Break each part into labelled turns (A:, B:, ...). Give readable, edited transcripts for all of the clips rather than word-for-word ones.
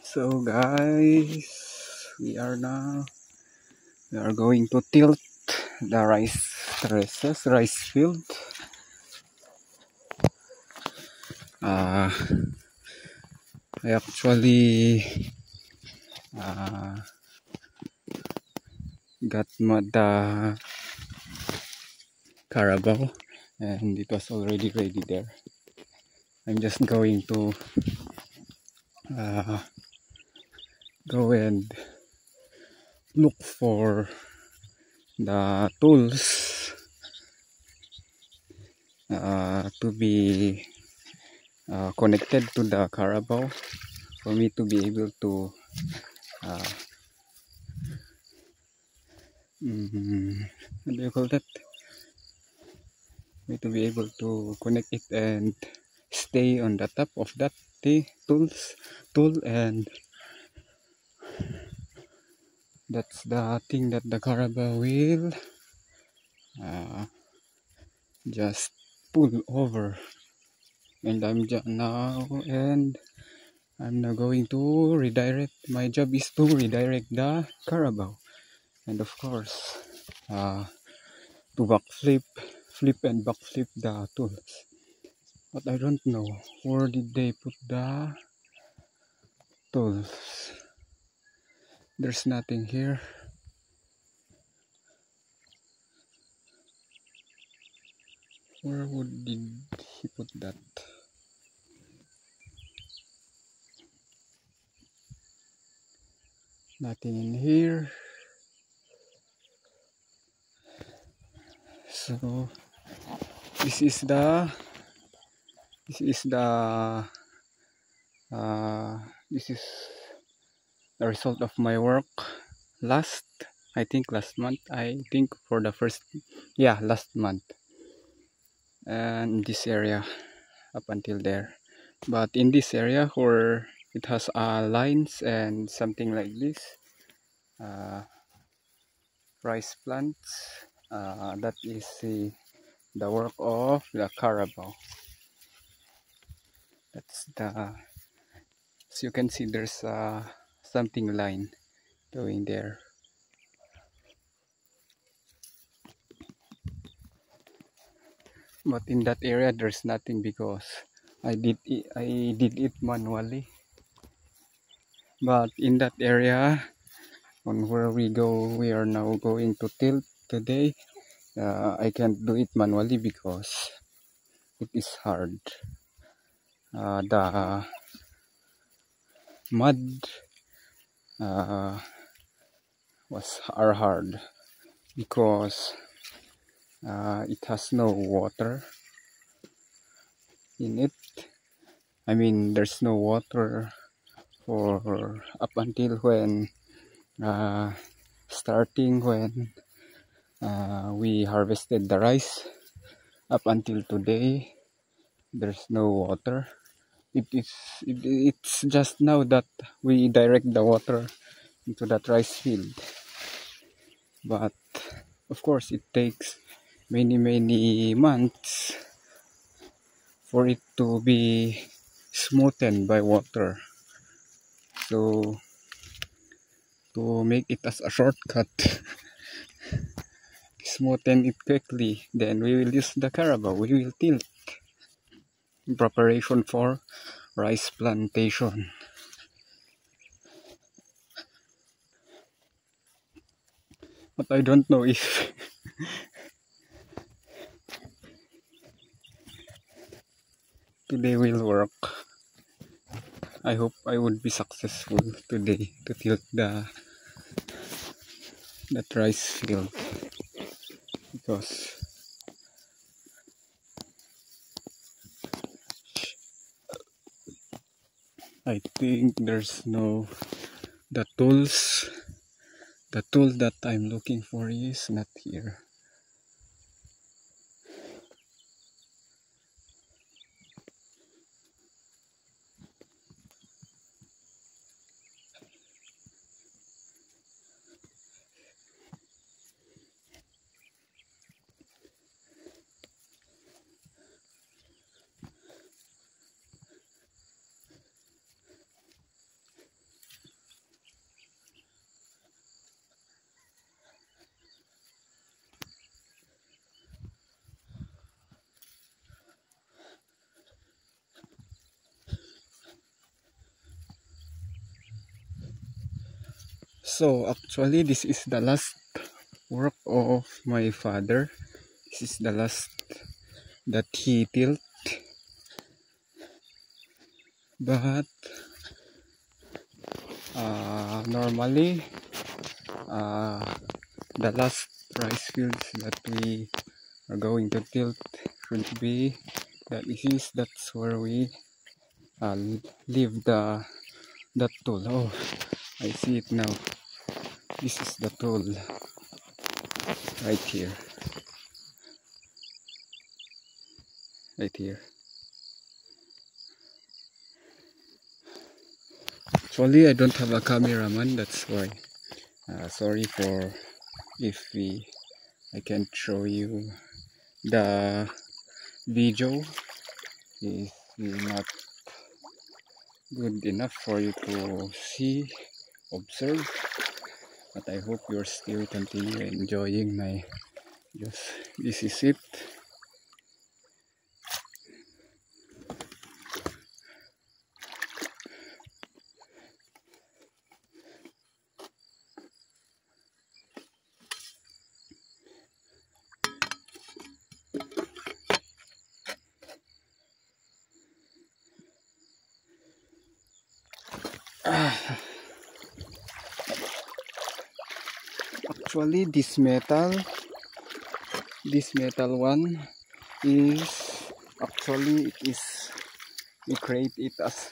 A: So guys, we are going to tilt the rice field. Uh, I actually uh, got the carabao and it was already ready there. I'm just going to uh, go and look for the tools to be connected to the carabao for me to be able to uh, what do you call that? Me to be able to connect it and stay on the top of that tool, and that's the thing that the carabao will uh, just pull over. And I'm now going to redirect. My job is to redirect the carabao, and of course to flip and backflip the tools. But I don't know where did they put the tools. There's nothing here. Where did he put that? Nothing in here. So this is the this is the this is the result of my work last month. I think for the first, yeah, last month, and this area up until there. But in this area where it has lines and something like this, rice plants, that is the work of the carabao. That's the, as you can see, there's something line going there. But in that area there's nothing because I did it manually. But in that area on where we are now going to tilt today, I can't do it manually because it is hard. The mud are hard because it has no water in it. I mean, there's no water for up until when starting when we harvested the rice. Up until today, there's no water. It's just now that we direct the water into that rice field. But of course, it takes many months for it to be smoothened by water. So to make it as a shortcut, smoothen it quickly, then we will use the carabao. We will tilt in preparation for rice plantation. But I don't know if today will work. I hope I would be successful today to tilt that rice field, because I think there's no the tool that I'm looking for is not here. So actually this is the last work of my father. This is the last that he tilt, but normally the last rice fields that we are going to tilt should be that's where we uh, leave that tool. Oh, I see it now. This is the tool right here, right here. Actually I don't have a cameraman, that's why sorry for if I can't show you the video. Is not good enough for you to see, observe, but I hope you're still continue enjoying my just this is it. Actually this metal one is actually it is we create it as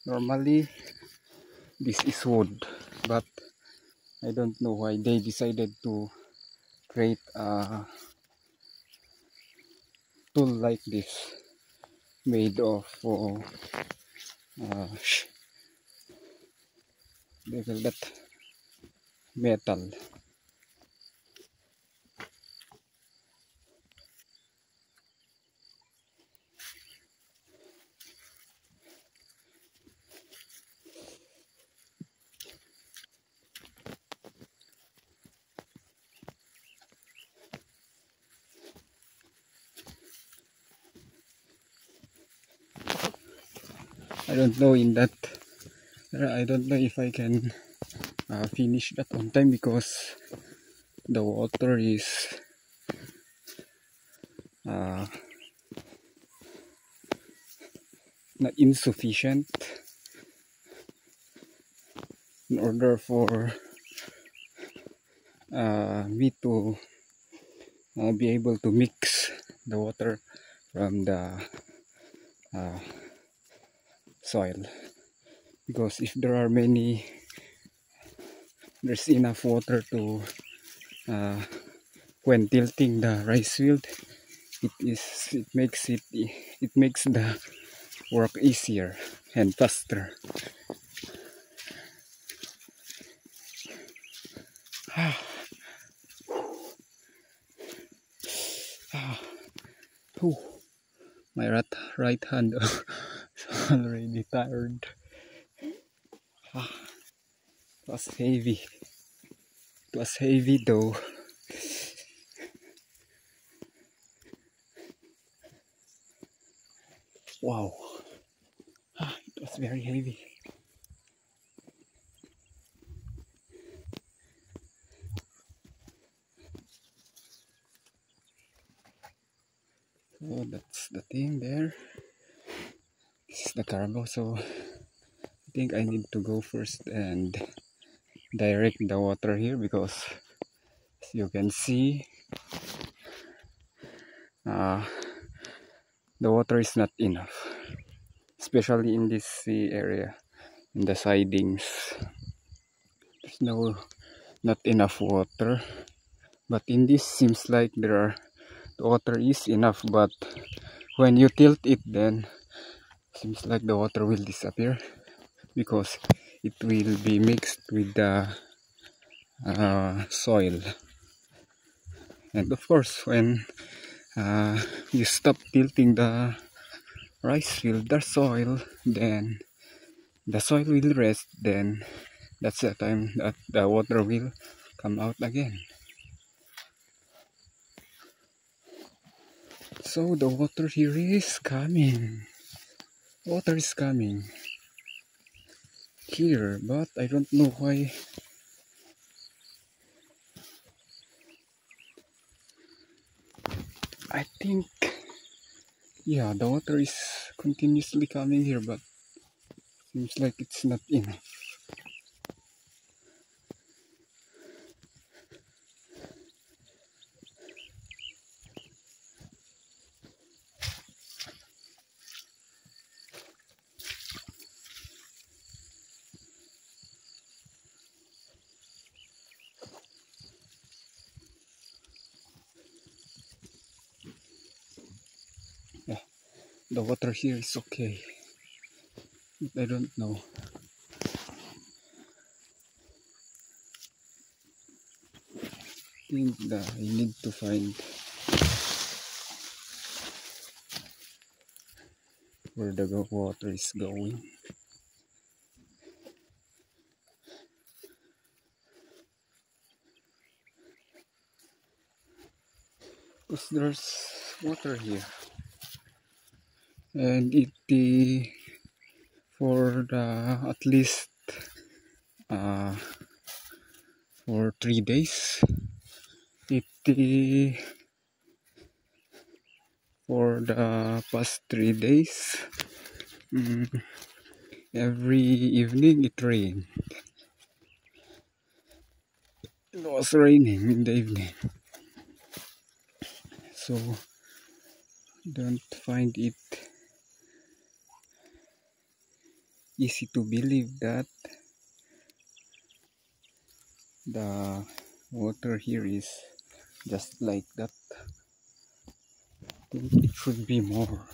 A: normally this is wood, but I don't know why they decided to create a tool like this made of uh, they call that metal. I don't know in that I don't know if I can finish that on time because the water is not insufficient in order for me to be able to mix the water from the soil, because if there are there's enough water to when tilting the rice field, it makes the work easier and faster. My right hand is already tired. It was heavy. It was heavy though. Wow. It was very heavy. So that's the thing there. This is the cargo. So I think I need to go first and direct the water here, because as you can see the water is not enough, especially in this area, in the sidings. There's not enough water, but in this seems like the water is enough, but when you tilt it, then seems like the water will disappear because it will be mixed with the soil. And of course when you stop tilting the rice field, the soil, then the soil will rest, then that's the time that the water will come out again. So the water here is coming. Water is coming. here, but I don't know why. I think, yeah, the water is continuously coming here, but seems like it's not enough. Yeah, the water here is okay, but I don't know. I think that I need to find where the water is going. Because there's water here, and for the at least uh, for 3 days, it for the past 3 days, every evening it rained. It was raining in the evening, so don't find it easy to believe that the water here is just like that. I think it should be more,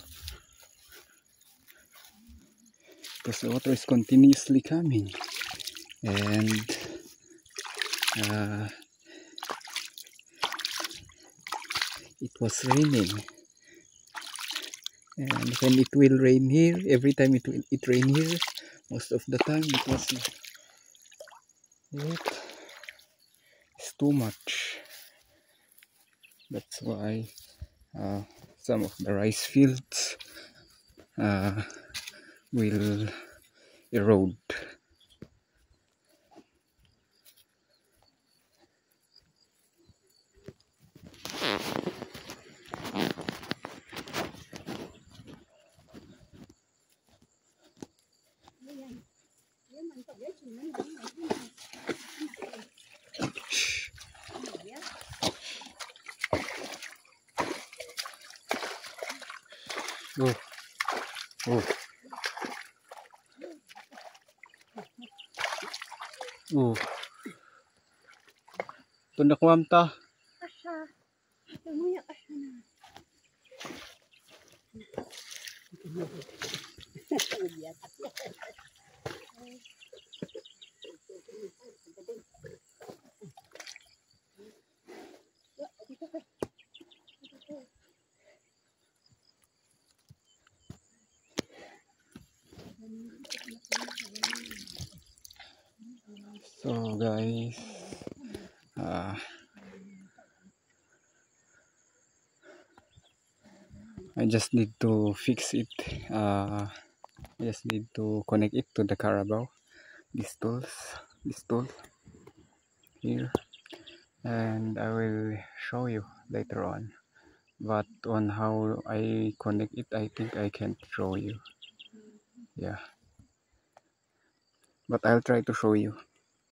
A: because the water is continuously coming, and it was raining, and when it will rain here, every time it rain here, most of the time it's too much. That's why some of the rice fields will erode. Oh, oh, oh. Ito na kuwam ta.
B: Asya. Tumuya asya na.
A: So guys, I just need to fix it. I just need to connect it to the Carabao. This tool here, and I will show you later on. But on how I connect it, I think I can't show you. Yeah, but I'll try to show you.